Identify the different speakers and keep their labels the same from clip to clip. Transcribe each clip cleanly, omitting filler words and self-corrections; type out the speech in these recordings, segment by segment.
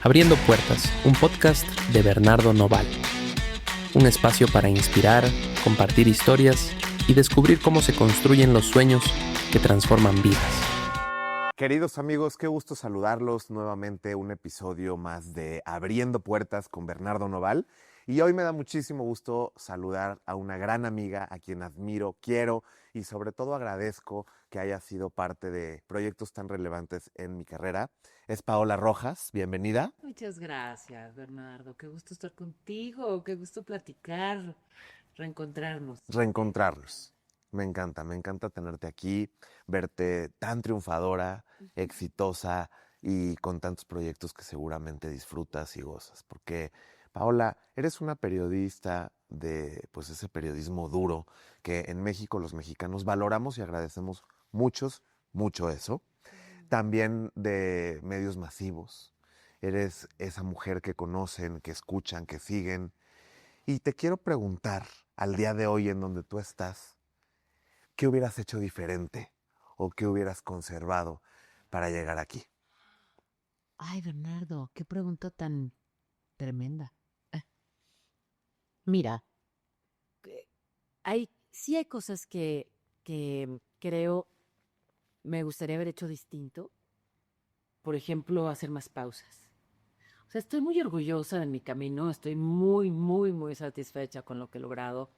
Speaker 1: Abriendo Puertas, un podcast de Bernardo Noval. Un espacio para inspirar, compartir historias y descubrir cómo se construyen los sueños que transforman vidas.
Speaker 2: Queridos amigos, qué gusto saludarlos nuevamente, un episodio más de Abriendo Puertas con Bernardo Noval. Y hoy me da muchísimo gusto saludar a una gran amiga a quien admiro, quiero y sobre todo agradezco que haya sido parte de proyectos tan relevantes en mi carrera. Es Paola Rojas, bienvenida.
Speaker 3: Muchas gracias, Bernardo. Qué gusto estar contigo, qué gusto platicar, reencontrarnos.
Speaker 2: Reencontrarnos. Me encanta tenerte aquí, verte tan triunfadora, exitosa y con tantos proyectos que seguramente disfrutas y gozas. Porque, Paola, eres una periodista de pues ese periodismo duro que en México los mexicanos valoramos y agradecemos mucho eso. También de medios masivos. Eres esa mujer que conocen, que escuchan, que siguen. Y te quiero preguntar, al día de hoy en donde tú estás, ¿qué hubieras hecho diferente o qué hubieras conservado para llegar aquí?
Speaker 3: Ay, Bernardo, qué pregunta tan tremenda. Mira, sí hay cosas que creo me gustaría haber hecho distinto. Por ejemplo, hacer más pausas. O sea, estoy muy orgullosa de mi camino, estoy muy satisfecha con lo que he logrado.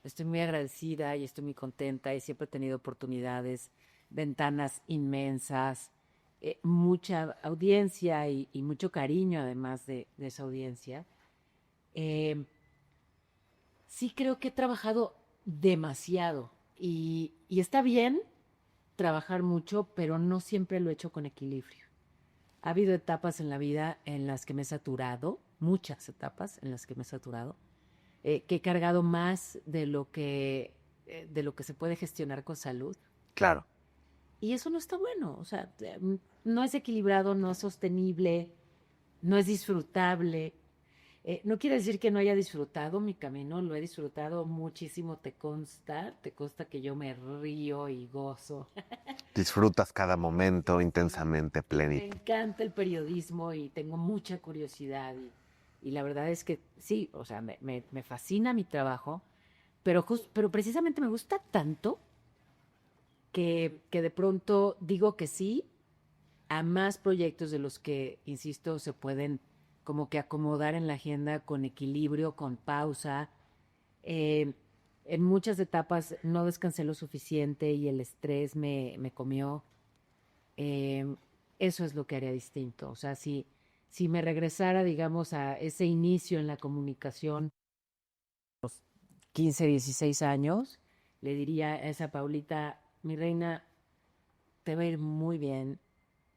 Speaker 3: Estoy muy agradecida y estoy muy contenta y siempre he tenido oportunidades, ventanas inmensas, mucha audiencia y mucho cariño además de esa audiencia. Eh, sí creo que he trabajado demasiado y está bien trabajar mucho, pero no siempre lo he hecho con equilibrio. Ha habido etapas en la vida en las que me he saturado, muchas etapas en las que me he saturado, que he cargado más de lo que se puede gestionar con salud.
Speaker 2: Claro.
Speaker 3: Y eso no está bueno, o sea, no es equilibrado, no es sostenible, no es disfrutable. No quiere decir que no haya disfrutado mi camino, lo he disfrutado muchísimo, te consta que yo me río y gozo.
Speaker 2: Disfrutas cada momento intensamente,
Speaker 3: Me
Speaker 2: plenito.
Speaker 3: encanta el periodismo y tengo mucha curiosidad y la verdad es que sí, o sea, me fascina mi trabajo, pero precisamente me gusta tanto que de pronto digo que sí a más proyectos de los que, insisto, se pueden como que acomodar en la agenda con equilibrio, con pausa. Eh, en muchas etapas no descansé lo suficiente y el estrés me comió. Eh, Eso es lo que haría distinto. O sea, si me regresara, digamos, a ese inicio en la comunicación, 15, 16 años, le diría a esa Paulita, mi reina, te va a ir muy bien,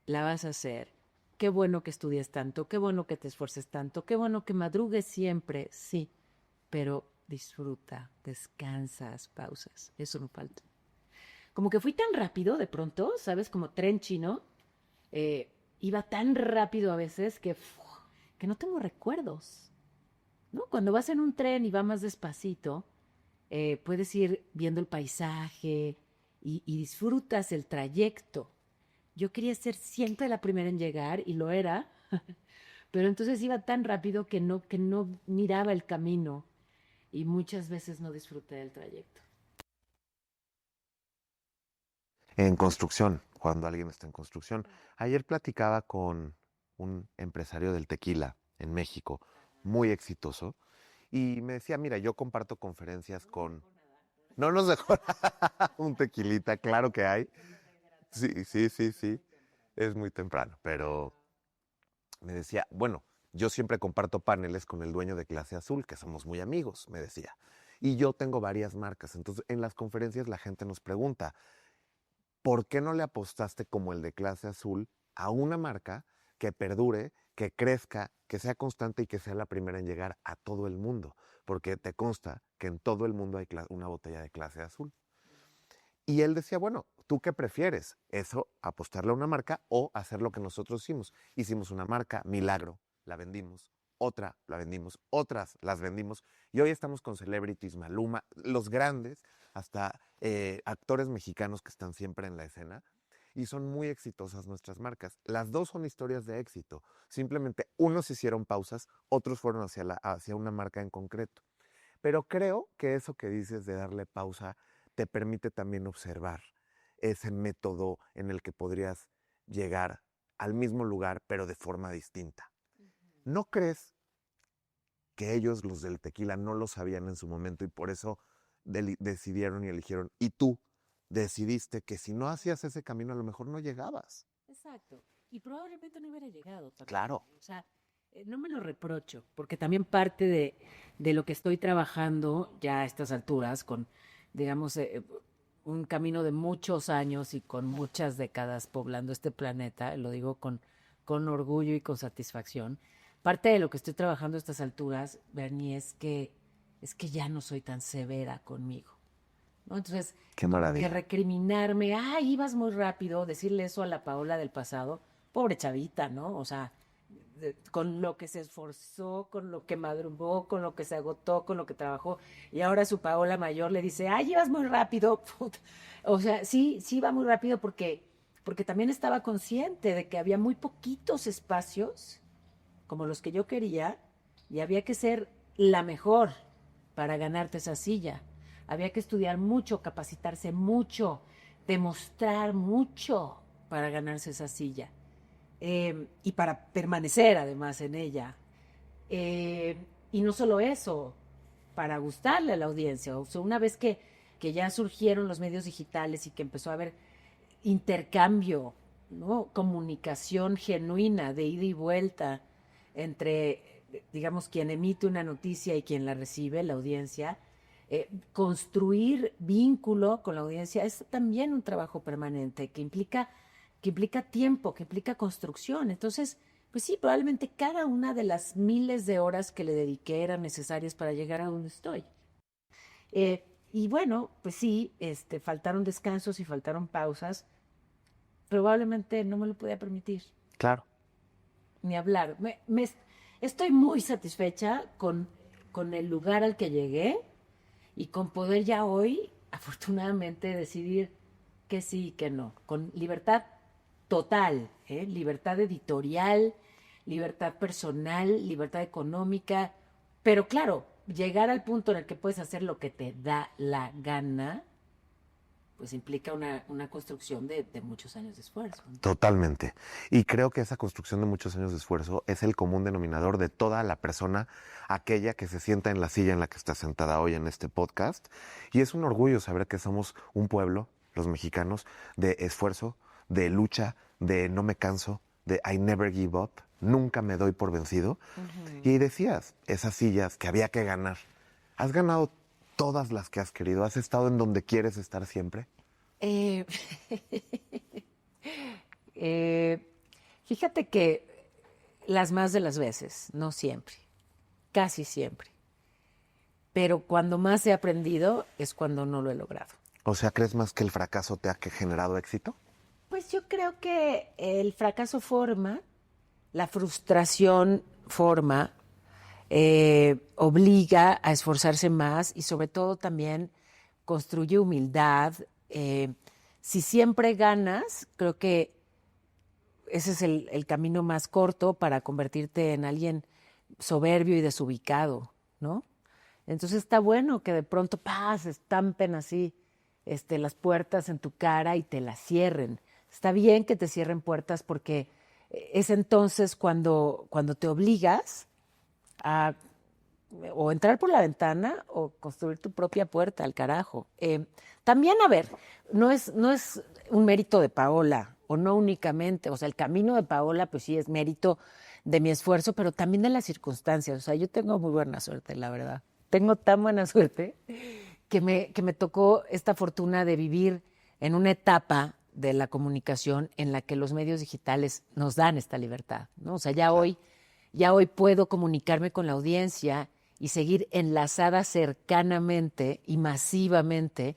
Speaker 3: la vas a hacer. Qué bueno que estudies tanto, qué bueno que te esfuerces tanto, qué bueno que madrugues siempre, sí, pero disfruta, descansas, pausas, eso me falta. Como que fui tan rápido de pronto, ¿sabes? Como tren chino, iba tan rápido a veces que no tengo recuerdos, ¿no? Cuando vas en un tren y va más despacito, puedes ir viendo el paisaje y disfrutas el trayecto. Yo quería ser siempre la primera en llegar y lo era, pero entonces iba tan rápido que no miraba el camino y muchas veces no disfruté del trayecto.
Speaker 2: En construcción, cuando alguien está en construcción. Ayer platicaba con un empresario del tequila en México, muy exitoso, y me decía, mira, yo comparto conferencias con... No nos dejó un tequilita, claro que hay. Sí. Es muy temprano, pero me decía, bueno, yo siempre comparto paneles con el dueño de Clase Azul, que somos muy amigos, me decía. Y yo tengo varias marcas. Entonces, en las conferencias la gente nos pregunta, ¿por qué no le apostaste como el de Clase Azul a una marca que perdure, que crezca, que sea constante y que sea la primera en llegar a todo el mundo? Porque te consta que en todo el mundo hay una botella de Clase Azul. Y él decía, bueno, ¿tú qué prefieres? ¿Eso, apostarle a una marca o hacer lo que nosotros hicimos? Hicimos una marca, Milagro, la vendimos, otra la vendimos, otras las vendimos y hoy estamos con celebrities, Maluma, los grandes, hasta actores mexicanos que están siempre en la escena y son muy exitosas nuestras marcas. Las dos son historias de éxito. Simplemente unos hicieron pausas, otros fueron hacia una marca en concreto. Pero creo que eso que dices de darle pausa te permite también observar ese método en el que podrías llegar al mismo lugar, pero de forma distinta. ¿No crees que ellos, los del tequila, no lo sabían en su momento y por eso decidieron y eligieron? Y tú decidiste que si no hacías ese camino, a lo mejor no llegabas.
Speaker 3: Exacto. Y probablemente no hubiera llegado también.
Speaker 2: Claro.
Speaker 3: O sea, no me lo reprocho, porque también parte de lo que estoy trabajando ya a estas alturas, con, digamos, un camino de muchos años y con muchas décadas poblando este planeta, lo digo con orgullo y con satisfacción. Parte de lo que estoy trabajando a estas alturas, Bernie, es que ya no soy tan severa conmigo, ¿no? Entonces,
Speaker 2: Qué
Speaker 3: que
Speaker 2: maravilla.
Speaker 3: recriminarme, ibas muy rápido, decirle eso a la Paola del pasado, pobre chavita, ¿no? O sea, con lo que se esforzó, con lo que madrugó, con lo que se agotó, con lo que trabajó, y ahora su Paola mayor le dice, ibas muy rápido. Puta. O sea, sí iba muy rápido porque también estaba consciente de que había muy poquitos espacios como los que yo quería, y había que ser la mejor para ganarte esa silla. Había que estudiar mucho, capacitarse mucho, demostrar mucho para ganarse esa silla. Y para permanecer además en ella. Y no solo eso, para gustarle a la audiencia. O sea, una vez que ya surgieron los medios digitales y que empezó a haber intercambio, ¿no? Comunicación genuina de ida y vuelta entre, digamos, quien emite una noticia y quien la recibe, la audiencia, construir vínculo con la audiencia es también un trabajo permanente que implica tiempo, que implica construcción. Entonces, pues sí, probablemente cada una de las miles de horas que le dediqué eran necesarias para llegar a donde estoy. Y bueno, pues sí, faltaron descansos y faltaron pausas. Probablemente no me lo podía permitir,
Speaker 2: Claro.
Speaker 3: ni hablar. Estoy muy satisfecha con el lugar al que llegué y con poder ya hoy, afortunadamente, decidir que sí y que no, con libertad total, libertad editorial, libertad personal, libertad económica, pero claro, llegar al punto en el que puedes hacer lo que te da la gana, pues implica una construcción de muchos años de esfuerzo.
Speaker 2: Totalmente. Y creo que esa construcción de muchos años de esfuerzo es el común denominador de toda la persona, aquella que se sienta en la silla en la que está sentada hoy en este podcast. Y es un orgullo saber que somos un pueblo, los mexicanos, de esfuerzo, de lucha, de no me canso, de I never give up, nunca me doy por vencido. Y decías, esas sillas que había que ganar. ¿Has ganado todas las que has querido? ¿Has estado en donde quieres estar siempre?
Speaker 3: Fíjate que las más de las veces, no siempre, casi siempre. Pero cuando más he aprendido es cuando no lo he logrado.
Speaker 2: O sea, ¿crees más que el fracaso te ha generado éxito?
Speaker 3: Pues yo creo que el fracaso forma, la frustración forma, obliga a esforzarse más y sobre todo también construye humildad. Si siempre ganas, creo que ese es el camino más corto para convertirte en alguien soberbio y desubicado, ¿no? Entonces está bueno que de pronto se estampen así las puertas en tu cara y te las cierren. Está bien que te cierren puertas porque es entonces cuando te obligas a o entrar por la ventana o construir tu propia puerta al carajo. También, a ver, no es un mérito de Paola, o no únicamente, o sea, el camino de Paola, pues sí es mérito de mi esfuerzo, pero también de las circunstancias. O sea, yo tengo muy buena suerte, la verdad. Tengo tan buena suerte que me tocó esta fortuna de vivir en una etapa de la comunicación en la que los medios digitales nos dan esta libertad, ¿no? O sea, ya hoy puedo comunicarme con la audiencia y seguir enlazada cercanamente y masivamente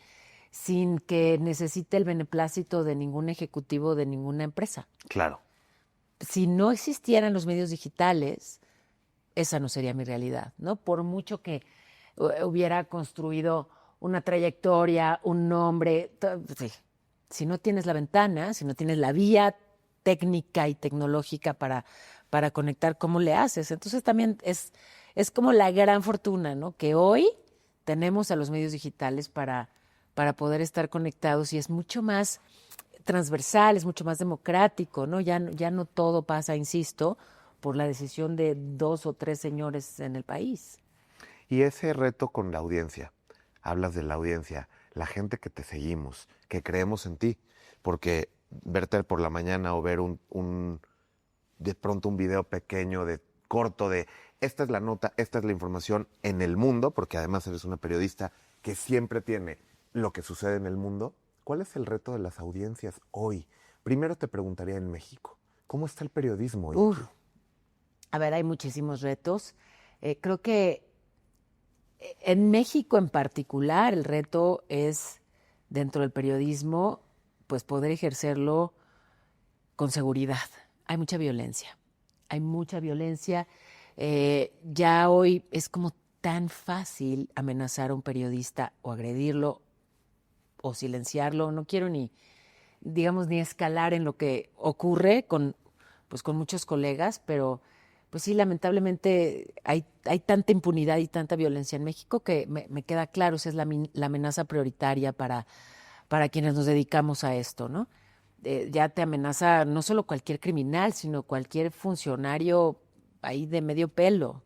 Speaker 3: sin que necesite el beneplácito de ningún ejecutivo de ninguna empresa.
Speaker 2: Claro.
Speaker 3: Si no existieran los medios digitales, esa no sería mi realidad, ¿no? Por mucho que hubiera construido una trayectoria, un nombre, sí. si no tienes la ventana, si no tienes la vía técnica y tecnológica para conectar, ¿cómo le haces? Entonces también es como la gran fortuna, ¿no? Que hoy tenemos a los medios digitales para poder estar conectados y es mucho más transversal, es mucho más democrático, ¿no? Ya no todo pasa, insisto, por la decisión de 2 o 3 señores en el país.
Speaker 2: Y ese reto con la audiencia, hablas de la audiencia, la gente que te seguimos, que creemos en ti, porque verte por la mañana o ver de pronto un video pequeño, de corto, de esta es la nota, esta es la información en el mundo, porque además eres una periodista que siempre tiene lo que sucede en el mundo. ¿Cuál es el reto de las audiencias hoy? Primero te preguntaría en México, ¿cómo está el periodismo hoy?
Speaker 3: A ver, hay muchísimos retos. Creo que en México en particular el reto es, dentro del periodismo, pues poder ejercerlo con seguridad. Hay mucha violencia. Ya hoy es como tan fácil amenazar a un periodista o agredirlo o silenciarlo. No quiero ni escalar en lo que ocurre con muchos colegas, pero pues sí, lamentablemente hay tanta impunidad y tanta violencia en México que me queda claro, esa es la amenaza prioritaria para quienes nos dedicamos a esto, ¿no? Ya te amenaza no solo cualquier criminal, sino cualquier funcionario ahí de medio pelo.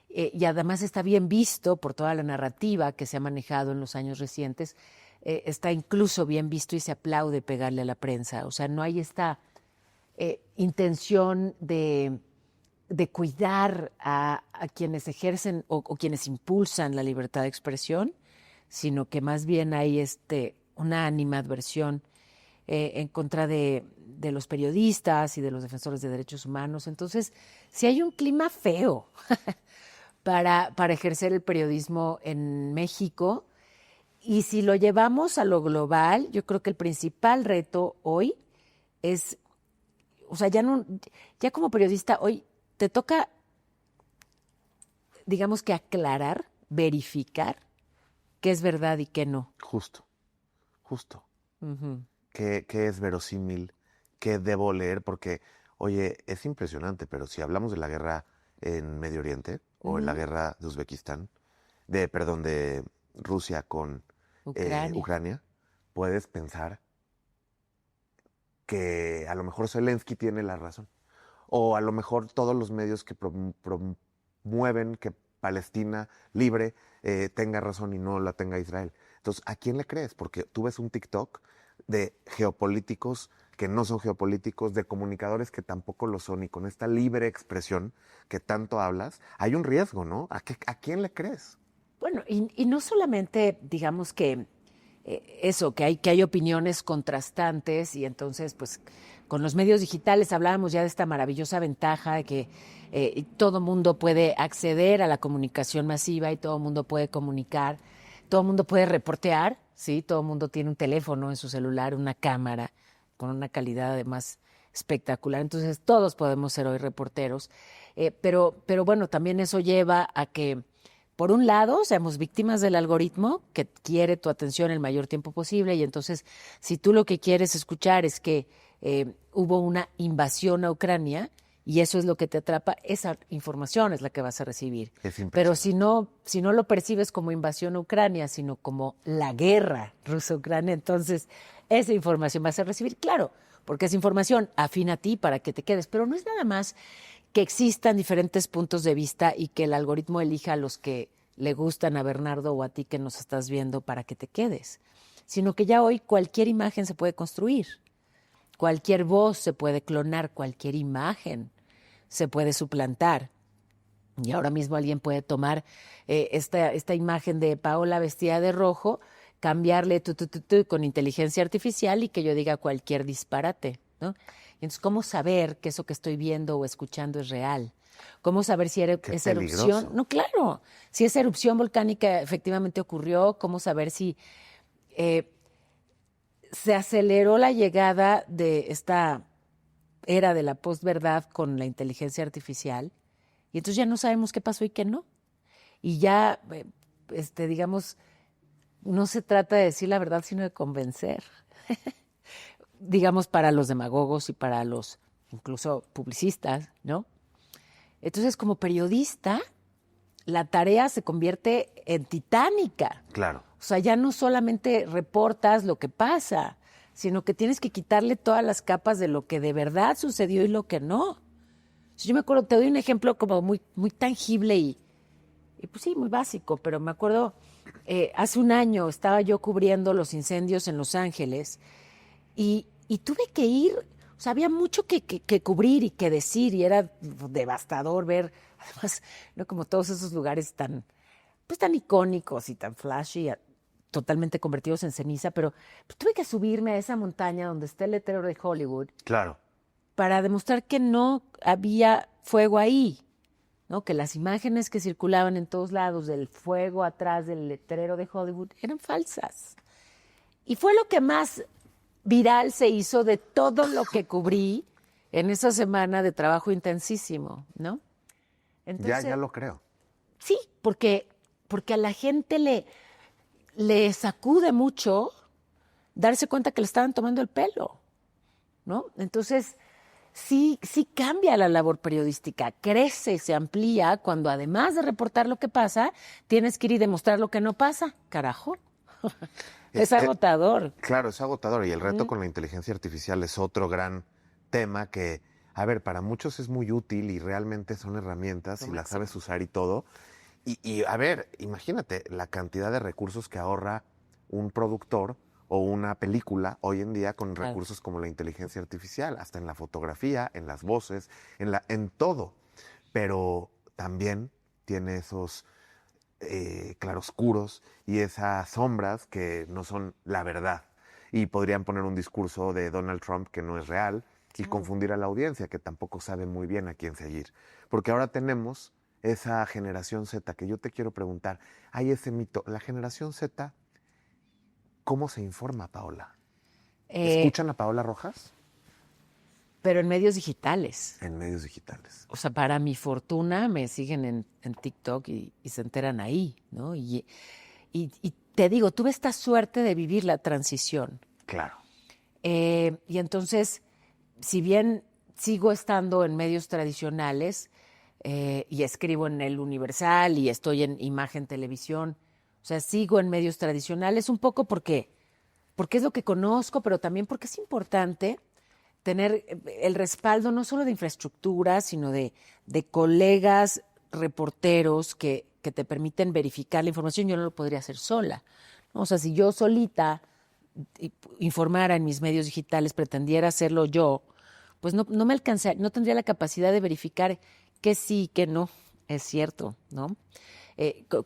Speaker 3: Y además está bien visto por toda la narrativa que se ha manejado en los años recientes, está incluso bien visto y se aplaude pegarle a la prensa. O sea, no hay esta intención de cuidar a quienes ejercen o quienes impulsan la libertad de expresión, sino que más bien hay una animadversión en contra de los periodistas y de los defensores de derechos humanos. Entonces, sí hay un clima feo para ejercer el periodismo en México. Y si lo llevamos a lo global, yo creo que el principal reto hoy es, o sea, ya como periodista hoy te toca, digamos que aclarar, verificar qué es verdad y qué no.
Speaker 2: Justo.
Speaker 3: Uh-huh.
Speaker 2: ¿Qué es verosímil? ¿Qué debo leer? Porque, oye, es impresionante, pero si hablamos de la guerra en Medio Oriente o en la guerra de Uzbekistán, de Rusia con Ucrania, puedes pensar que a lo mejor Zelensky tiene la razón. O a lo mejor todos los medios que promueven que Palestina libre tenga razón y no la tenga Israel. Entonces, ¿a quién le crees? Porque tú ves un TikTok de geopolíticos que no son geopolíticos, de comunicadores que tampoco lo son, y con esta libre expresión que tanto hablas, hay un riesgo, ¿no? ¿A quién le crees?
Speaker 3: Bueno, y no solamente, digamos que que hay opiniones contrastantes y entonces, pues, con los medios digitales hablábamos ya de esta maravillosa ventaja de que todo mundo puede acceder a la comunicación masiva y todo mundo puede comunicar, todo mundo puede reportear, ¿sí? Todo mundo tiene un teléfono en su celular, una cámara, con una calidad además espectacular. Entonces, todos podemos ser hoy reporteros. Pero bueno, también eso lleva a que, por un lado, seamos víctimas del algoritmo que quiere tu atención el mayor tiempo posible, y entonces, si tú lo que quieres escuchar es que hubo una invasión a Ucrania y eso es lo que te atrapa, esa información es la que vas a recibir. Pero si no lo percibes como invasión a Ucrania, sino como la guerra ruso-ucrania, entonces esa información vas a recibir, claro, porque es información afín a ti para que te quedes. Pero no es nada más que existan diferentes puntos de vista y que el algoritmo elija a los que le gustan a Bernardo o a ti que nos estás viendo para que te quedes, sino que ya hoy cualquier imagen se puede construir, cualquier voz se puede clonar, cualquier imagen se puede suplantar. Y ahora mismo alguien puede tomar esta imagen de Paola vestida de rojo, cambiarle con inteligencia artificial y que yo diga cualquier disparate, ¿no? Y entonces, ¿cómo saber que eso que estoy viendo o escuchando es real? ¿Cómo saber si esa erupción? No, claro. Si esa erupción volcánica efectivamente ocurrió, ¿cómo saber si se aceleró la llegada de esta era de la posverdad con la inteligencia artificial? Y entonces ya no sabemos qué pasó y qué no. Y ya, digamos, no se trata de decir la verdad, sino de convencer. digamos, para los demagogos y para los incluso publicistas, ¿no? Entonces, como periodista, la tarea se convierte en titánica.
Speaker 2: Claro.
Speaker 3: O sea, ya no solamente reportas lo que pasa, sino que tienes que quitarle todas las capas de lo que de verdad sucedió y lo que no. Yo me acuerdo, te doy un ejemplo como muy, muy tangible y pues sí, muy básico, pero me acuerdo, hace un año estaba yo cubriendo los incendios en Los Ángeles y tuve que ir, o sea, había mucho que cubrir y que decir y era devastador ver, además, no como todos esos lugares tan, pues tan icónicos y tan flashy, totalmente convertidos en ceniza, pero pues, tuve que subirme a esa montaña donde está el letrero de Hollywood.
Speaker 2: Claro.
Speaker 3: Para demostrar que no había fuego ahí, ¿no? Que las imágenes que circulaban en todos lados del fuego atrás del letrero de Hollywood eran falsas. Y fue lo que más viral se hizo de todo lo que cubrí en esa semana de trabajo intensísimo, ¿no? Entonces,
Speaker 2: Ya lo creo.
Speaker 3: sí, porque a la gente le sacude mucho darse cuenta que le estaban tomando el pelo, ¿no? Entonces, sí cambia la labor periodística, crece, se amplía cuando además de reportar lo que pasa, tienes que ir y demostrar lo que no pasa. Carajo. Es agotador.
Speaker 2: Claro, es agotador. Y el reto con la inteligencia artificial es otro gran tema que, a ver, para muchos es muy útil y realmente son herramientas y las sabes usar y todo. Y a ver, imagínate la cantidad de recursos que ahorra un productor o una película hoy en día con recursos como la inteligencia artificial, hasta en la fotografía, en las voces, en todo. Pero también tiene esos claroscuros y esas sombras que no son la verdad. Y podrían poner un discurso de Donald Trump que no es real y confundir a la audiencia que tampoco sabe muy bien a quién seguir. Porque ahora tenemos esa generación Z que yo te quiero preguntar, hay ese mito, la generación Z, ¿cómo se informa, Paola? ¿Escuchan a Paola Rojas?
Speaker 3: Pero en medios digitales.
Speaker 2: En medios digitales.
Speaker 3: O sea, para mi fortuna me siguen en TikTok y se enteran ahí, ¿no? Y te digo, tuve esta suerte de vivir la transición.
Speaker 2: Claro.
Speaker 3: Y entonces, si bien sigo estando en medios tradicionales y escribo en El Universal y estoy en Imagen Televisión, o sea, sigo en medios tradicionales un poco porque es lo que conozco, pero también porque es importante tener el respaldo no solo de infraestructura, sino de colegas reporteros que te permiten verificar la información. Yo no lo podría hacer sola, ¿no? O sea, si yo solita informara en mis medios digitales, pretendiera hacerlo yo, pues no me alcanzaría, no tendría la capacidad de verificar que sí, que no, es cierto, ¿no?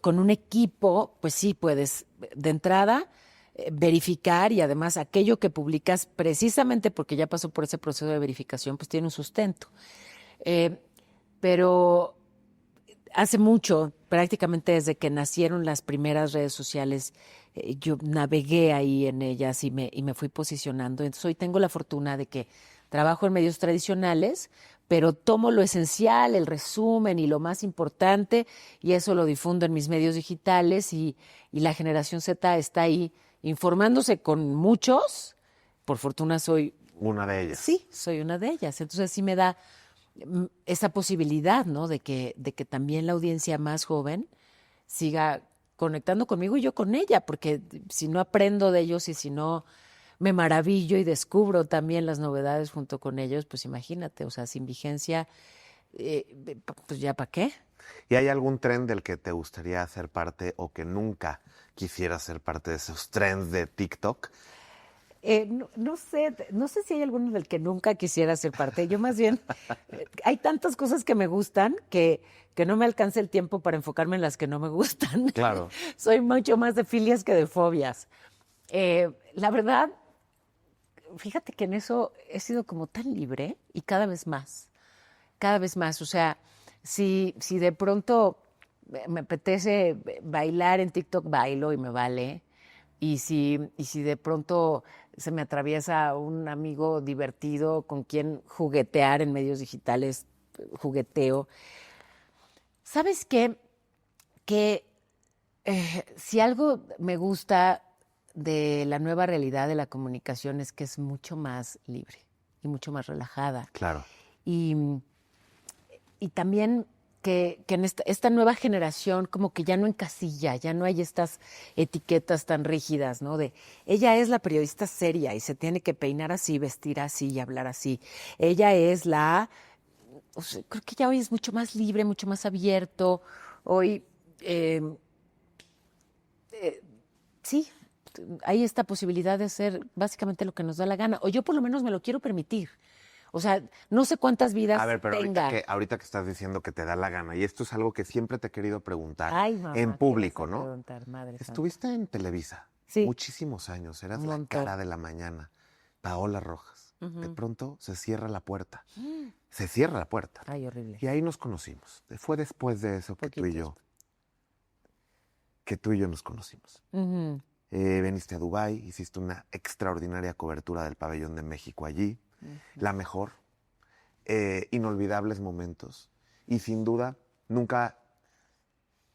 Speaker 3: Con un equipo, pues sí puedes, de entrada, verificar y además aquello que publicas precisamente porque ya pasó por ese proceso de verificación, pues tiene un sustento. Pero hace mucho, prácticamente desde que nacieron las primeras redes sociales, yo navegué ahí en ellas y me fui posicionando. Entonces hoy tengo la fortuna de que trabajo en medios tradicionales, pero tomo lo esencial, el resumen y lo más importante, y eso lo difundo en mis medios digitales y la generación Z está ahí informándose con muchos. Por fortuna soy
Speaker 2: una de ellas.
Speaker 3: Sí, soy una de ellas. Entonces sí me da esa posibilidad, ¿no? De que también la audiencia más joven siga conectando conmigo y yo con ella, porque si no aprendo de ellos y si no me maravillo y descubro también las novedades junto con ellos, pues imagínate, o sea, sin vigencia, pues ya para qué.
Speaker 2: ¿Y hay algún tren del que te gustaría ser parte o que nunca quisieras ser parte de esos trends de TikTok?
Speaker 3: No sé si hay alguno del que nunca quisiera ser parte. Yo más bien, hay tantas cosas que me gustan que no me alcanza el tiempo para enfocarme en las que no me gustan.
Speaker 2: Claro.
Speaker 3: Soy mucho más de filias que de fobias. La verdad, fíjate que en eso he sido como tan libre y cada vez más. O sea, si de pronto me apetece bailar en TikTok, bailo y me vale. Y si de pronto se me atraviesa un amigo divertido con quien juguetear en medios digitales, jugueteo. ¿Sabes qué? Que si algo me gusta de la nueva realidad de la comunicación es que es mucho más libre y mucho más relajada.
Speaker 2: Claro.
Speaker 3: Y también que en esta nueva generación como que ya no encasilla, ya no hay estas etiquetas tan rígidas, ¿no? De ella es la periodista seria y se tiene que peinar así, vestir así y hablar así. Ella es o sea, creo que ya hoy es mucho más libre, mucho más abierto. Hoy, sí, hay esta posibilidad de hacer básicamente lo que nos da la gana. O yo por lo menos me lo quiero permitir. O sea, no sé cuántas vidas
Speaker 2: A ver, pero
Speaker 3: tenga.
Speaker 2: ahorita que estás diciendo que te da la gana, y esto es algo que siempre te he querido preguntar
Speaker 3: Ay, mamá,
Speaker 2: en
Speaker 3: ¿qué
Speaker 2: público,
Speaker 3: vas a
Speaker 2: ¿no?
Speaker 3: preguntar, madre santa?
Speaker 2: Estuviste en Televisa
Speaker 3: Sí.
Speaker 2: muchísimos años, eras
Speaker 3: Un
Speaker 2: la
Speaker 3: montón.
Speaker 2: cara de la mañana, Paola Rojas. De
Speaker 3: Ujú.
Speaker 2: pronto se cierra la puerta. Se cierra la puerta.
Speaker 3: Ay, horrible.
Speaker 2: Y ahí nos conocimos. Fue después de eso que tú y yo nos conocimos.
Speaker 3: Ujú.
Speaker 2: Veniste a Dubái, hiciste una extraordinaria cobertura del Pabellón de México allí, la mejor, inolvidables momentos y sin duda nunca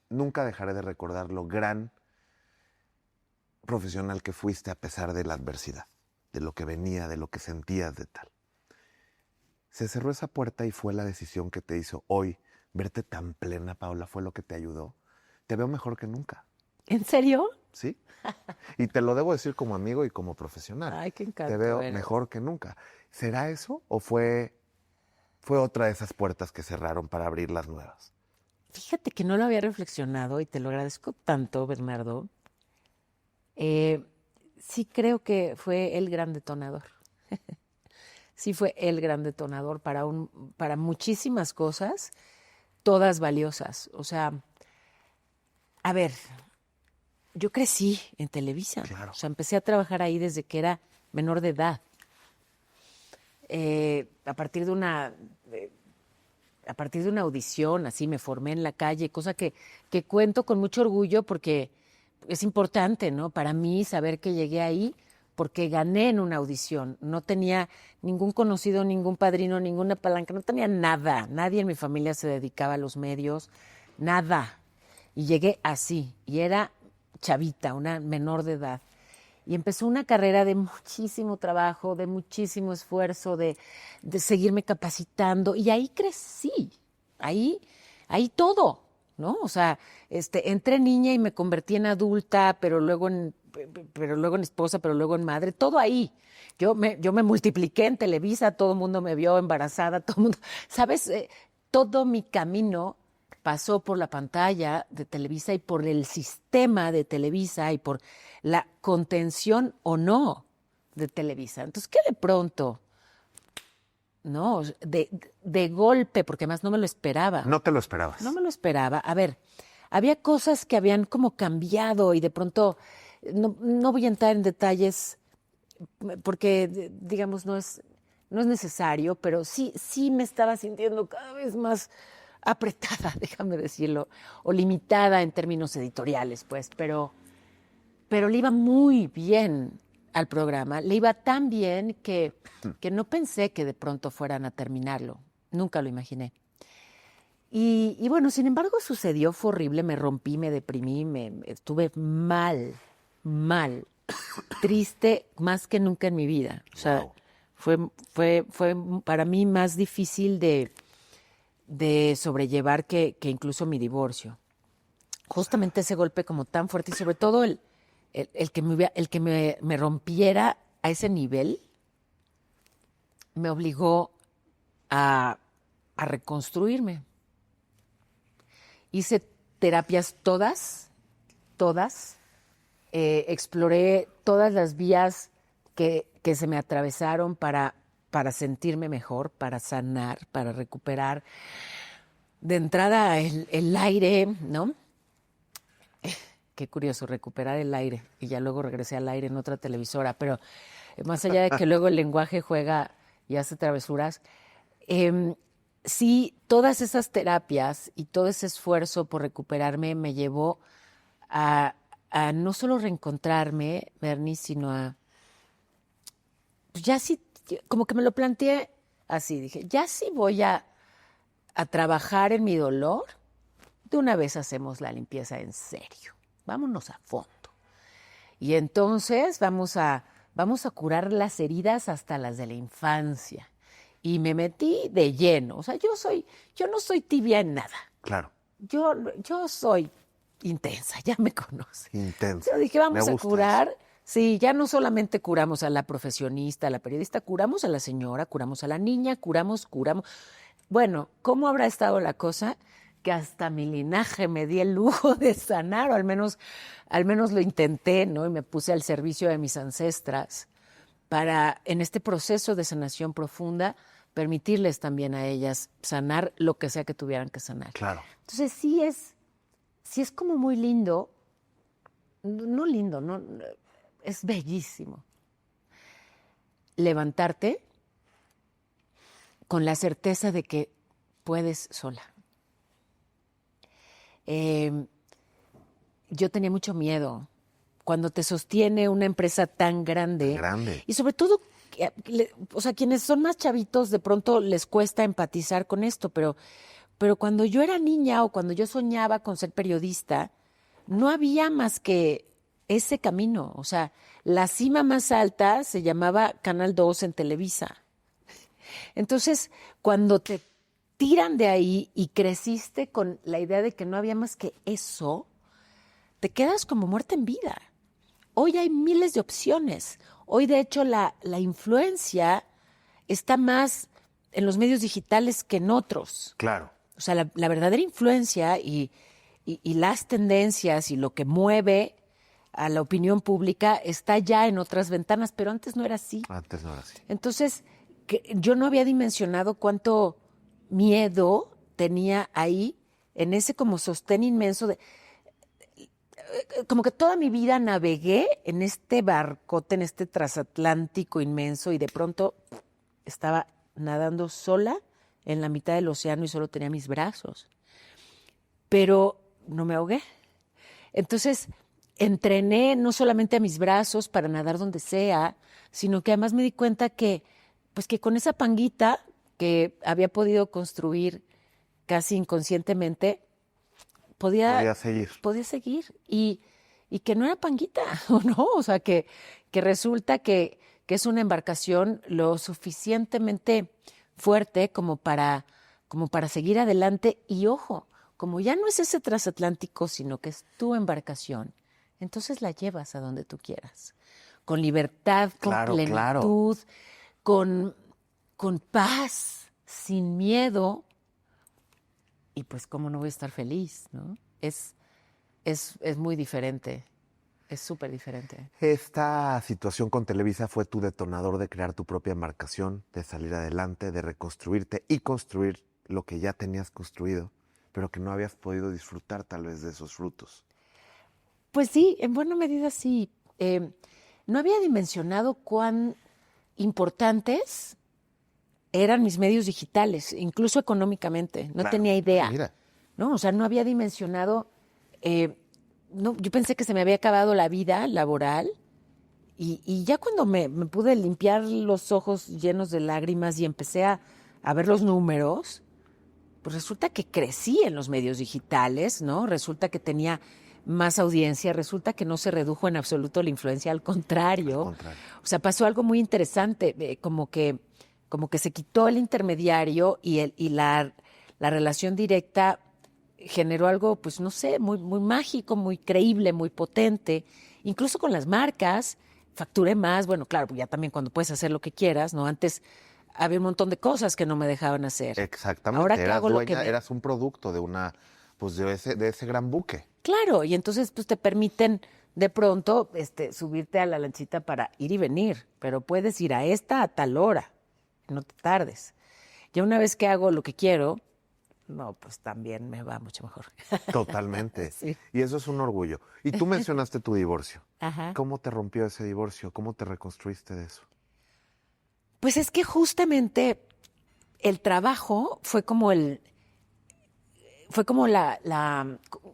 Speaker 2: dejaré de recordar lo gran profesional que fuiste a pesar de la adversidad, de lo que venía, de lo que sentías, de tal. Se cerró esa puerta y fue la decisión que te hizo hoy verte tan plena, Paola, fue lo que te ayudó. Te veo mejor que nunca.
Speaker 3: ¿En serio?
Speaker 2: ¿Sí? Y te lo debo decir como amigo y como profesional.
Speaker 3: Ay, qué encanto
Speaker 2: Te veo
Speaker 3: eres.
Speaker 2: mejor que nunca. ¿Será eso o fue otra de esas puertas que cerraron para abrir las nuevas?
Speaker 3: Fíjate que no lo había reflexionado y te lo agradezco tanto, Bernardo. Sí creo que fue el gran detonador. Sí fue el gran detonador para muchísimas cosas, todas valiosas. O sea, a ver, yo crecí en Televisa.
Speaker 2: Claro.
Speaker 3: O sea, empecé a trabajar ahí desde que era menor de edad. A partir de una audición, así me formé en la calle, cosa que cuento con mucho orgullo porque es importante, ¿no? Para mí saber que llegué ahí porque gané en una audición. No tenía ningún conocido, ningún padrino, ninguna palanca, no tenía nada. Nadie en mi familia se dedicaba a los medios, nada. Y llegué así, y era chavita, una menor de edad. Y empezó una carrera de muchísimo trabajo, de muchísimo esfuerzo, de seguirme capacitando. Y ahí crecí, ahí todo, ¿no? O sea, entré niña y me convertí en adulta, pero luego en esposa, pero luego en madre, todo ahí. Yo me multipliqué en Televisa, todo el mundo me vio embarazada, todo el mundo, ¿sabes? Todo mi camino pasó por la pantalla de Televisa y por el sistema de Televisa y por la contención o no de Televisa. Entonces, ¿qué de pronto? No, de golpe, porque además no me lo esperaba.
Speaker 2: No te lo esperabas.
Speaker 3: No me lo esperaba. A ver, había cosas que habían como cambiado y de pronto, no voy a entrar en detalles porque, digamos, no es necesario, pero sí me estaba sintiendo cada vez más apretada, déjame decirlo, o limitada en términos editoriales, pues, pero le iba muy bien al programa, le iba tan bien que no pensé que de pronto fueran a terminarlo, nunca lo imaginé. Y bueno, sin embargo sucedió, fue horrible, me rompí, me deprimí, estuve mal, triste más que nunca en mi vida. O sea,
Speaker 2: Wow.
Speaker 3: fue para mí más difícil de sobrellevar que incluso mi divorcio. Justamente ese golpe como tan fuerte y sobre todo el que me rompiera a ese nivel me obligó a reconstruirme. Hice terapias todas, exploré todas las vías que se me atravesaron para sentirme mejor, para sanar, para recuperar. De entrada el aire, ¿no? Qué curioso, recuperar el aire. Y ya luego regresé al aire en otra televisora. Pero más allá de que luego el lenguaje juega y hace travesuras, sí, todas esas terapias y todo ese esfuerzo por recuperarme me llevó a no solo reencontrarme, Bernie, sino a... Pues ya sí, como que me lo planteé así, dije, ya sí voy a trabajar en mi dolor, de una vez hacemos la limpieza en serio, vámonos a fondo. Y entonces vamos a curar las heridas hasta las de la infancia. Y me metí de lleno. O sea, yo no soy tibia en nada.
Speaker 2: Claro.
Speaker 3: Yo soy intensa, ya me conoce.
Speaker 2: Intensa.
Speaker 3: Yo dije, vamos a curar.
Speaker 2: Eso.
Speaker 3: Sí, ya no solamente curamos a la profesionista, a la periodista, curamos a la señora, curamos a la niña, curamos. Bueno, ¿cómo habrá estado la cosa? Que hasta mi linaje me di el lujo de sanar, o al menos lo intenté, ¿no? Y me puse al servicio de mis ancestras para, en este proceso de sanación profunda, permitirles también a ellas sanar lo que sea que tuvieran que sanar.
Speaker 2: Claro.
Speaker 3: Entonces sí es como muy lindo, no lindo, no, es bellísimo levantarte con la certeza de que puedes sola. Yo tenía mucho miedo cuando te sostiene una empresa tan grande. Y sobre todo, o sea, quienes son más chavitos de pronto les cuesta empatizar con esto, pero cuando yo era niña o cuando yo soñaba con ser periodista, no había más que ese camino. O sea, la cima más alta se llamaba Canal 2 en Televisa. Entonces, cuando te tiran de ahí y creciste con la idea de que no había más que eso, te quedas como muerta en vida. Hoy hay miles de opciones. Hoy, de hecho, la influencia está más en los medios digitales que en otros.
Speaker 2: Claro.
Speaker 3: O sea, la verdadera influencia y las tendencias y lo que mueve a la opinión pública está ya en otras ventanas, pero antes no era así.
Speaker 2: Antes no era así.
Speaker 3: Entonces, yo no había dimensionado cuánto miedo tenía ahí, en ese como sostén inmenso de... Como que toda mi vida navegué en este barcote, en este transatlántico inmenso, y de pronto estaba nadando sola en la mitad del océano y solo tenía mis brazos. Pero no me ahogué. Entonces, entrené no solamente a mis brazos para nadar donde sea, sino que además me di cuenta que con esa panguita que había podido construir casi inconscientemente, podía seguir. Y que no era panguita, ¿no? O sea, que resulta que es una embarcación lo suficientemente fuerte como para seguir adelante. Y ojo, como ya no es ese transatlántico, sino que es tu embarcación, entonces la llevas a donde tú quieras. Con libertad, con plenitud, con paz, sin miedo. Y pues, ¿cómo no voy a estar feliz, no? Es muy diferente, es súper diferente.
Speaker 2: Esta situación con Televisa fue tu detonador de crear tu propia embarcación, de salir adelante, de reconstruirte y construir lo que ya tenías construido, pero que no habías podido disfrutar tal vez de esos frutos.
Speaker 3: Pues sí, en buena medida sí. No había dimensionado cuán importantes eran mis medios digitales, incluso económicamente. No tenía idea.
Speaker 2: Mira.
Speaker 3: ¿No? O sea, no había dimensionado. Yo pensé que se me había acabado la vida laboral y ya cuando me pude limpiar los ojos llenos de lágrimas y empecé a ver los números, pues resulta que crecí en los medios digitales, ¿no? Resulta que tenía más audiencia, resulta que no se redujo en absoluto la influencia, al contrario. O sea, pasó algo muy interesante, como que se quitó el intermediario y la relación directa generó algo, pues no sé, muy, muy mágico, muy creíble, muy potente. Incluso con las marcas, facturé más. Bueno, claro, ya también cuando puedes hacer lo que quieras, ¿no? Antes había un montón de cosas que no me dejaban hacer.
Speaker 2: Exactamente.
Speaker 3: Ahora que hago
Speaker 2: dueña, eras un producto de ese gran buque.
Speaker 3: Claro, y entonces pues te permiten de pronto subirte a la lanchita para ir y venir, pero puedes ir a tal hora, no te tardes. Ya una vez que hago lo que quiero, no, pues también me va mucho mejor.
Speaker 2: Totalmente.
Speaker 3: Sí.
Speaker 2: Y eso es un orgullo. Y tú mencionaste tu divorcio.
Speaker 3: Ajá.
Speaker 2: ¿Cómo te rompió ese divorcio? ¿Cómo te reconstruiste de eso?
Speaker 3: Pues es que justamente el trabajo fue como la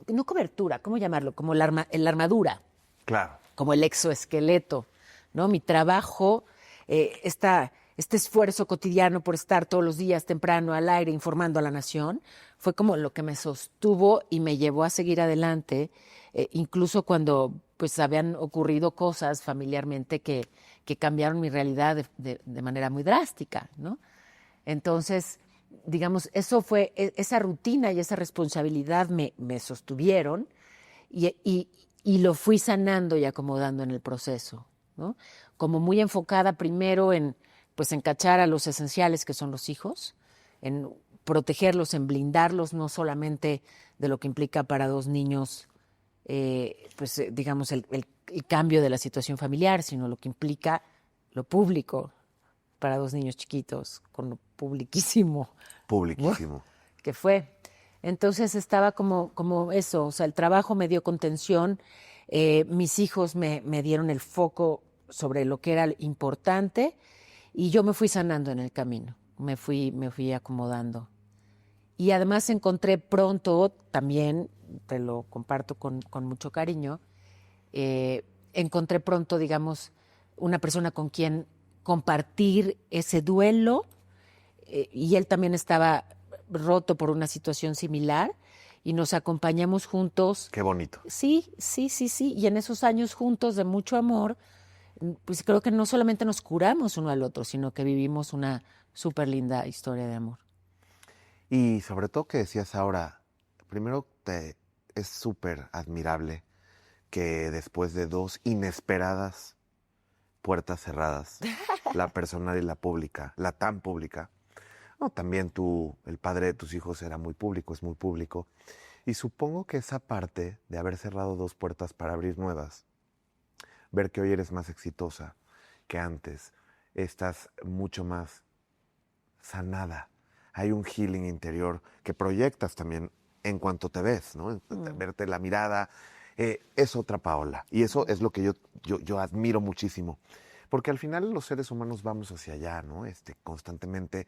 Speaker 3: no cobertura, ¿cómo llamarlo? Como la armadura.
Speaker 2: Claro.
Speaker 3: Como el exoesqueleto, ¿no? Mi trabajo, este esfuerzo cotidiano por estar todos los días temprano al aire informando a la nación, fue como lo que me sostuvo y me llevó a seguir adelante, incluso cuando pues habían ocurrido cosas familiarmente que cambiaron mi realidad de manera muy drástica, ¿no? Entonces, digamos, esa rutina y esa responsabilidad me sostuvieron y lo fui sanando y acomodando en el proceso, ¿no? Como muy enfocada primero en cachar a los esenciales que son los hijos, en protegerlos, en blindarlos, no solamente de lo que implica para dos niños, digamos, el cambio de la situación familiar, sino lo que implica lo público para dos niños chiquitos, con lo publiquísimo.
Speaker 2: Publiquísimo.
Speaker 3: Que fue. Entonces estaba como eso, o sea, el trabajo me dio contención, mis hijos me dieron el foco sobre lo que era importante y yo me fui sanando en el camino, me fui acomodando. Y además encontré pronto, también te lo comparto con mucho cariño, encontré pronto, digamos, una persona con quien compartir ese duelo, y él también estaba roto por una situación similar y nos acompañamos juntos.
Speaker 2: Qué bonito.
Speaker 3: Sí. Y en esos años juntos de mucho amor, pues creo que no solamente nos curamos uno al otro, sino que vivimos una súper linda historia de amor.
Speaker 2: Y sobre todo que decías ahora, primero es súper admirable que después de 2 inesperadas puertas cerradas, la personal y la pública, la tan pública, no, también el padre de tus hijos era muy público, es muy público, y supongo que esa parte de haber cerrado 2 puertas para abrir nuevas, ver que hoy eres más exitosa que antes, estás mucho más sanada, hay un healing interior que proyectas también en cuanto te ves, ¿no? Verte la mirada, es otra Paola. Y eso es lo que yo admiro muchísimo. Porque al final los seres humanos vamos hacia allá, ¿no? Constantemente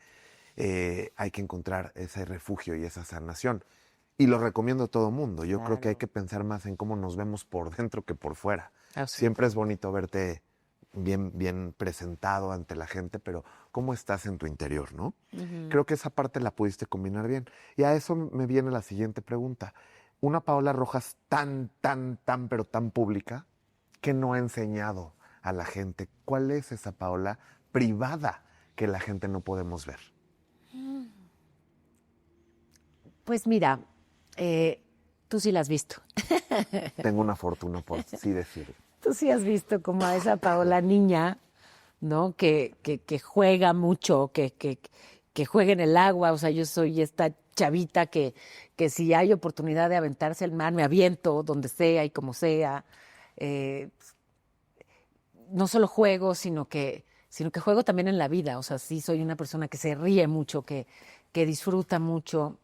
Speaker 2: hay que encontrar ese refugio y esa sanación. Y lo recomiendo a todo mundo. Yo creo que hay que pensar más en cómo nos vemos por dentro que por fuera. Siempre es bonito verte bien presentado ante la gente, pero ¿cómo estás en tu interior, no? Uh-huh. Creo que esa parte la pudiste combinar bien. Y a eso me viene la siguiente pregunta. Una Paola Rojas pero tan pública, que no ha enseñado a la gente. ¿Cuál es esa Paola privada que la gente no podemos ver?
Speaker 3: Pues mira, tú sí la has visto.
Speaker 2: Tengo una fortuna por sí decirlo.
Speaker 3: Tú sí has visto como a esa Paola niña, ¿no? Que juega mucho, que juega en el agua. O sea, yo soy esta chavita que si hay oportunidad de aventarse al mar, me aviento donde sea y como sea. No solo juego, sino que juego también en la vida. O sea, sí soy una persona que se ríe mucho, que disfruta mucho.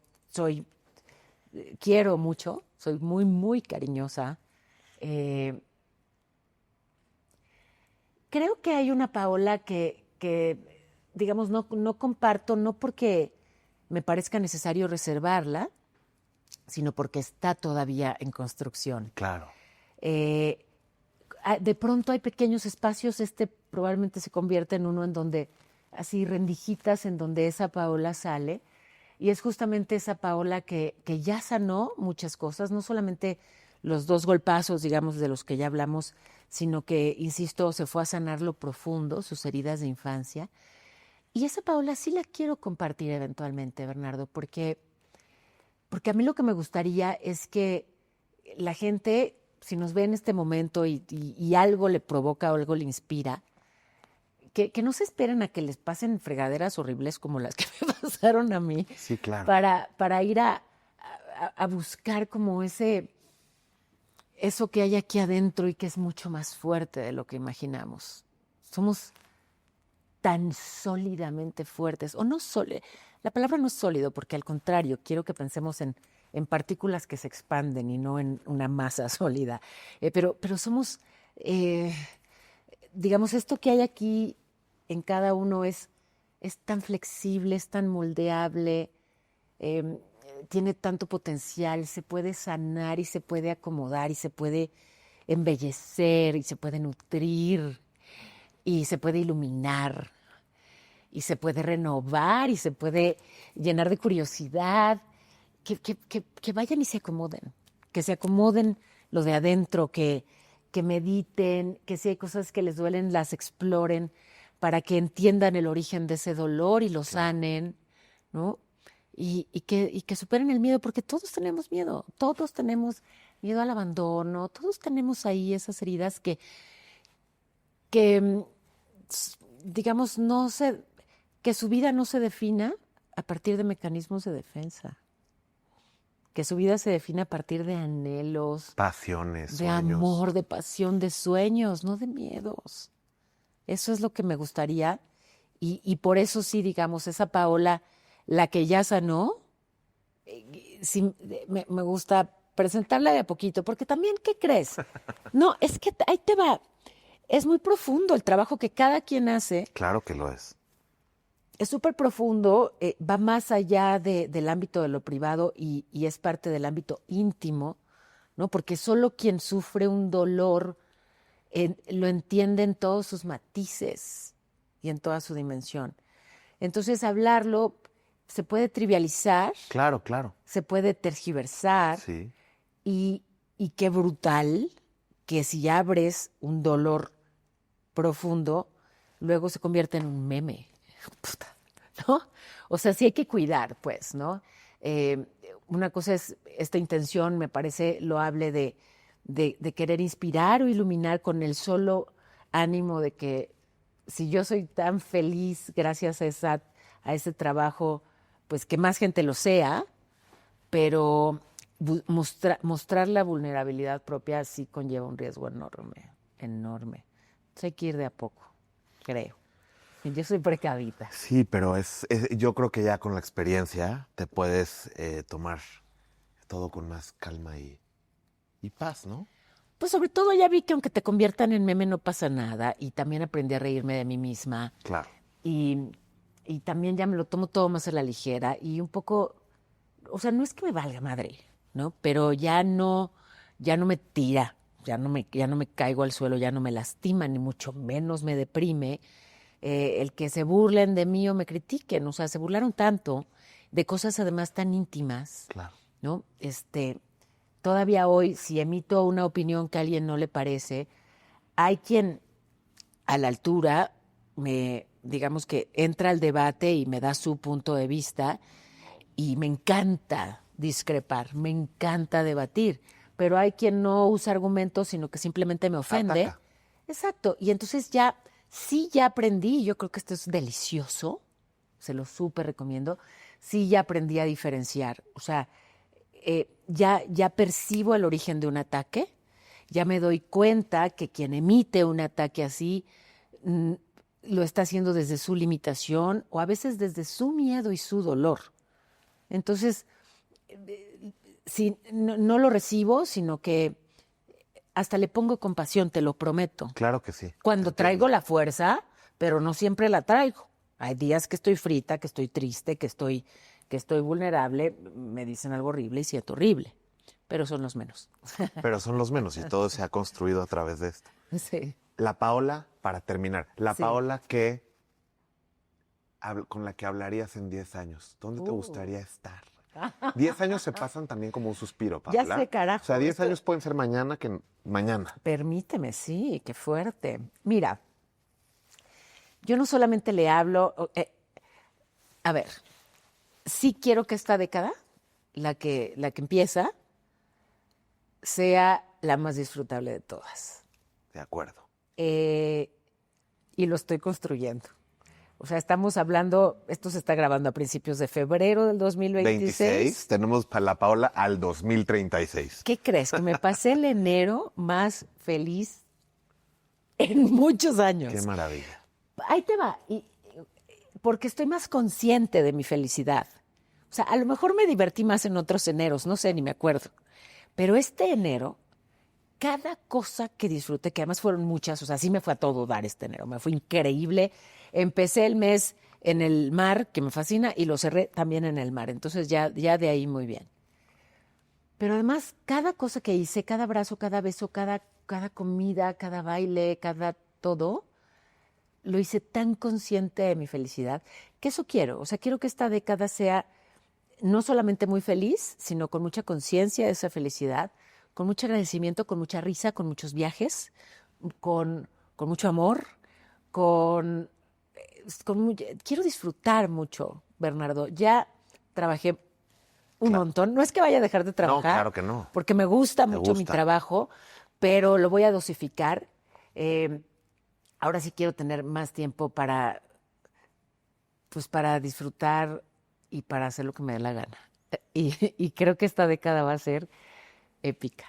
Speaker 3: Quiero mucho, soy muy, muy cariñosa. Creo que hay una Paola que digamos, no comparto, no porque me parezca necesario reservarla, sino porque está todavía en construcción.
Speaker 2: Claro.
Speaker 3: De pronto hay pequeños espacios, probablemente se convierte en uno en donde, así rendijitas, en donde esa Paola sale, y es justamente esa Paola que ya sanó muchas cosas, no solamente los 2 golpazos, digamos, de los que ya hablamos, sino que, insisto, se fue a sanar lo profundo, sus heridas de infancia. Y esa Paola sí la quiero compartir eventualmente, Bernardo, porque a mí lo que me gustaría es que la gente, si nos ve en este momento y algo le provoca o algo le inspira, que no se esperen a que les pasen fregaderas horribles como las que me pasaron a mí.
Speaker 2: Sí, claro.
Speaker 3: Para ir a buscar como eso que hay aquí adentro y que es mucho más fuerte de lo que imaginamos. Somos tan sólidamente fuertes, o no la palabra no es sólido, porque al contrario, quiero que pensemos en partículas que se expanden y no en una masa sólida. Pero somos, digamos, esto que hay aquí en cada uno es tan flexible, es tan moldeable, tiene tanto potencial, se puede sanar y se puede acomodar y se puede embellecer y se puede nutrir y se puede iluminar y se puede renovar y se puede llenar de curiosidad. Que vayan y se acomoden, que se acomoden lo de adentro, que que mediten, que si hay cosas que les duelen, las exploren para que entiendan el origen de ese dolor y lo sanen, ¿no? Y que superen el miedo, porque todos tenemos miedo al abandono, todos tenemos ahí esas heridas que digamos, que su vida no se defina a partir de mecanismos de defensa, que su vida se define a partir de anhelos,
Speaker 2: Pasiones,
Speaker 3: de
Speaker 2: sueños.
Speaker 3: amor, de pasión, de sueños, no de miedos. Eso es lo que me gustaría y por eso sí, digamos, esa Paola, la que ya sanó, sí, me gusta presentarla de a poquito, porque también, ¿qué crees? No, es que ahí te va. Es muy profundo el trabajo que cada quien hace.
Speaker 2: Claro que lo es.
Speaker 3: Es súper profundo, va más allá del ámbito de lo privado y es parte del ámbito íntimo, ¿no? Porque solo quien sufre un dolor lo entiende en todos sus matices y en toda su dimensión. Entonces, hablarlo se puede trivializar,
Speaker 2: Claro, claro.
Speaker 3: se puede tergiversar
Speaker 2: Sí.
Speaker 3: y qué brutal que si abres un dolor profundo, luego se convierte en un meme. Puta, ¿no? O sea, sí hay que cuidar, pues, ¿no? Una cosa es esta intención, me parece loable de querer inspirar o iluminar con el solo ánimo de que si yo soy tan feliz gracias a ese trabajo, pues que más gente lo sea, pero mostrar la vulnerabilidad propia sí conlleva un riesgo enorme, enorme. Entonces hay que ir de a poco, creo. Yo soy precavida.
Speaker 2: Sí, pero yo creo que ya con la experiencia te puedes tomar todo con más calma y paz, ¿no?
Speaker 3: Pues sobre todo ya vi que aunque te conviertan en meme no pasa nada y también aprendí a reírme de mí misma
Speaker 2: Claro.
Speaker 3: y también ya me lo tomo todo más a la ligera y un poco, o sea, no es que me valga madre, ¿no? Pero ya no me tira, ya no me caigo al suelo, ya no me lastima, ni mucho menos me deprime. El que se burlen de mí o me critiquen, o sea, se burlaron tanto de cosas además tan íntimas,
Speaker 2: Claro.
Speaker 3: ¿no? Todavía hoy, si emito una opinión que a alguien no le parece, hay quien a la altura digamos que entra al debate y me da su punto de vista y me encanta discrepar, me encanta debatir, pero hay quien no usa argumentos, sino que simplemente me ofende.
Speaker 2: Ataca.
Speaker 3: Exacto, y entonces ya aprendí, yo creo que esto es delicioso, se lo súper recomiendo, sí ya aprendí a diferenciar, o sea, ya percibo el origen de un ataque, ya me doy cuenta que quien emite un ataque así lo está haciendo desde su limitación o a veces desde su miedo y su dolor. Entonces, no lo recibo, sino que hasta le pongo compasión, te lo prometo.
Speaker 2: Claro que sí.
Speaker 3: Cuando
Speaker 2: Te
Speaker 3: traigo
Speaker 2: entiendo.
Speaker 3: la fuerza, pero no siempre la traigo. Hay días que estoy frita, que estoy triste, que estoy vulnerable, me dicen algo horrible y siento horrible, pero son los menos.
Speaker 2: Pero son los menos y todo se ha construido a través de esto.
Speaker 3: Sí.
Speaker 2: La Paola, para terminar, la
Speaker 3: Sí.
Speaker 2: Paola con la que hablarías en 10 años, ¿dónde te gustaría estar? 10 años se pasan también como un suspiro,
Speaker 3: Ya
Speaker 2: Paola.
Speaker 3: sé, carajo.
Speaker 2: O sea, 10
Speaker 3: Esto-
Speaker 2: años pueden ser mañana que mañana.
Speaker 3: Permíteme, sí, qué fuerte. Mira, yo no solamente le hablo, a ver, sí quiero que esta década, la que empieza, sea la más disfrutable de todas.
Speaker 2: De acuerdo.
Speaker 3: Y lo estoy construyendo. O sea, estamos hablando, esto se está grabando a principios de febrero del 2026.
Speaker 2: 26, tenemos para la Paola al 2036.
Speaker 3: ¿Qué crees? Que me pasé el enero más feliz en muchos años.
Speaker 2: Qué maravilla.
Speaker 3: Ahí te va. Porque estoy más consciente de mi felicidad. O sea, a lo mejor me divertí más en otros eneros, no sé, ni me acuerdo. Pero este enero, cada cosa que disfruté, que además fueron muchas, o sea, sí me fue a todo dar este enero, me fue increíble. Empecé el mes en el mar, que me fascina, y lo cerré también en el mar. Entonces ya de ahí muy bien. Pero además, cada cosa que hice, cada abrazo, cada beso, cada comida, cada baile, cada todo, lo hice tan consciente de mi felicidad, que eso quiero. O sea, quiero que esta década sea no solamente muy feliz, sino con mucha conciencia de esa felicidad, mucho agradecimiento, con mucha risa, con muchos viajes, con mucho amor, quiero disfrutar mucho, Bernardo. Ya trabajé un montón. No es que vaya a dejar de trabajar.
Speaker 2: No, claro que no.
Speaker 3: Porque me gusta mucho mi trabajo, pero lo voy a dosificar. Ahora sí quiero tener más tiempo para disfrutar y para hacer lo que me dé la gana. Y creo que esta década va a ser épica.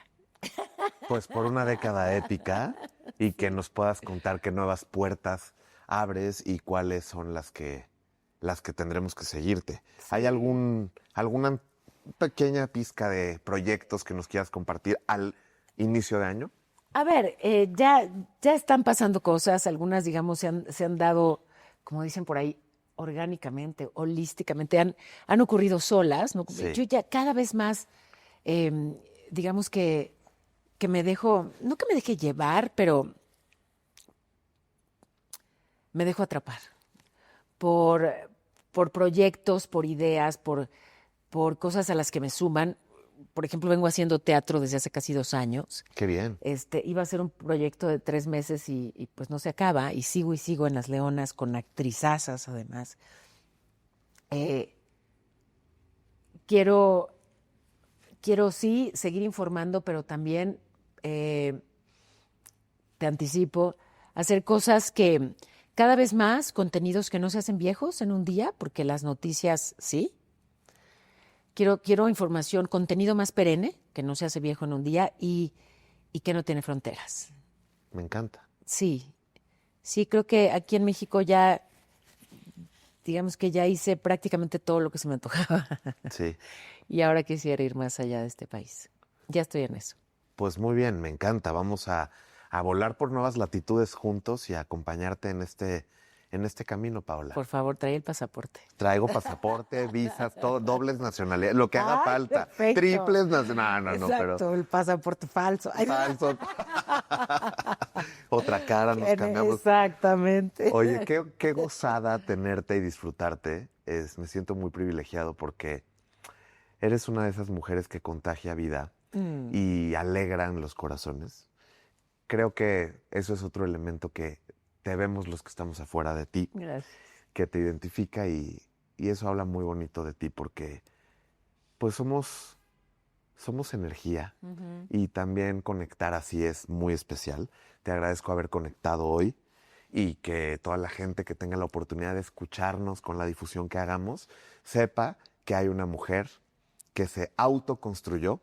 Speaker 2: Pues por una década épica y que nos puedas contar qué nuevas puertas abres y cuáles son las que tendremos que seguirte. Sí. ¿Hay alguna pequeña pizca de proyectos que nos quieras compartir al inicio de año?
Speaker 3: A ver, ya están pasando cosas, algunas, digamos, se han dado, como dicen por ahí, orgánicamente, holísticamente, han ocurrido solas, ¿no? Sí. Yo ya cada vez más, digamos que me dejo, no que me deje llevar, pero me dejo atrapar por proyectos, por ideas, por cosas a las que me suman. Por ejemplo, vengo haciendo teatro desde hace casi 2 años.
Speaker 2: ¡Qué bien!
Speaker 3: Iba a ser un proyecto de 3 meses y pues no se acaba. Y sigo en Las Leonas con actrizazas, además. Quiero sí seguir informando, pero también, te anticipo, hacer cosas que cada vez más, contenidos que no se hacen viejos en un día, porque las noticias sí. Quiero información, contenido más perenne, que no se hace viejo en un día y que no tiene fronteras.
Speaker 2: Me encanta.
Speaker 3: Sí, creo que aquí en México ya, digamos que ya hice prácticamente todo lo que se me antojaba.
Speaker 2: Sí.
Speaker 3: Y ahora quisiera ir más allá de este país. Ya estoy en eso.
Speaker 2: Pues muy bien, me encanta. Vamos a volar por nuevas latitudes juntos y a acompañarte en este camino, Paola.
Speaker 3: Por favor, trae el pasaporte.
Speaker 2: Traigo pasaporte, visas, todo, dobles nacionalidades, lo que haga falta.
Speaker 3: Perfecto.
Speaker 2: Triples nacionalidades. No,
Speaker 3: exacto,
Speaker 2: pero
Speaker 3: el pasaporte falso.
Speaker 2: Falso. Otra cara, nos cambiamos.
Speaker 3: Exactamente.
Speaker 2: Oye, qué gozada tenerte y disfrutarte. Me siento muy privilegiado porque eres una de esas mujeres que contagia vida y alegran los corazones. Creo que eso es otro elemento que te vemos los que estamos afuera de ti.
Speaker 3: Gracias.
Speaker 2: Que te identifica y eso habla muy bonito de ti porque pues somos energía y también conectar así es muy especial. Te agradezco haber conectado hoy y que toda la gente que tenga la oportunidad de escucharnos con la difusión que hagamos sepa que hay una mujer que se autoconstruyó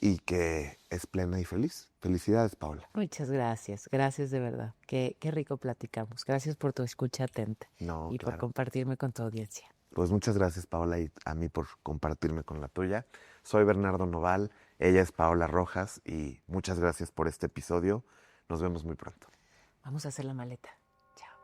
Speaker 2: y que es plena y feliz. Felicidades, Paola.
Speaker 3: Muchas gracias. Gracias de verdad. Qué rico platicamos. Gracias por tu escucha atenta y por compartirme con tu audiencia.
Speaker 2: Pues muchas gracias, Paola, y a mí por compartirme con la tuya. Soy Bernardo Noval, ella es Paola Rojas y muchas gracias por este episodio. Nos vemos muy pronto.
Speaker 3: Vamos a hacer la maleta. Chao.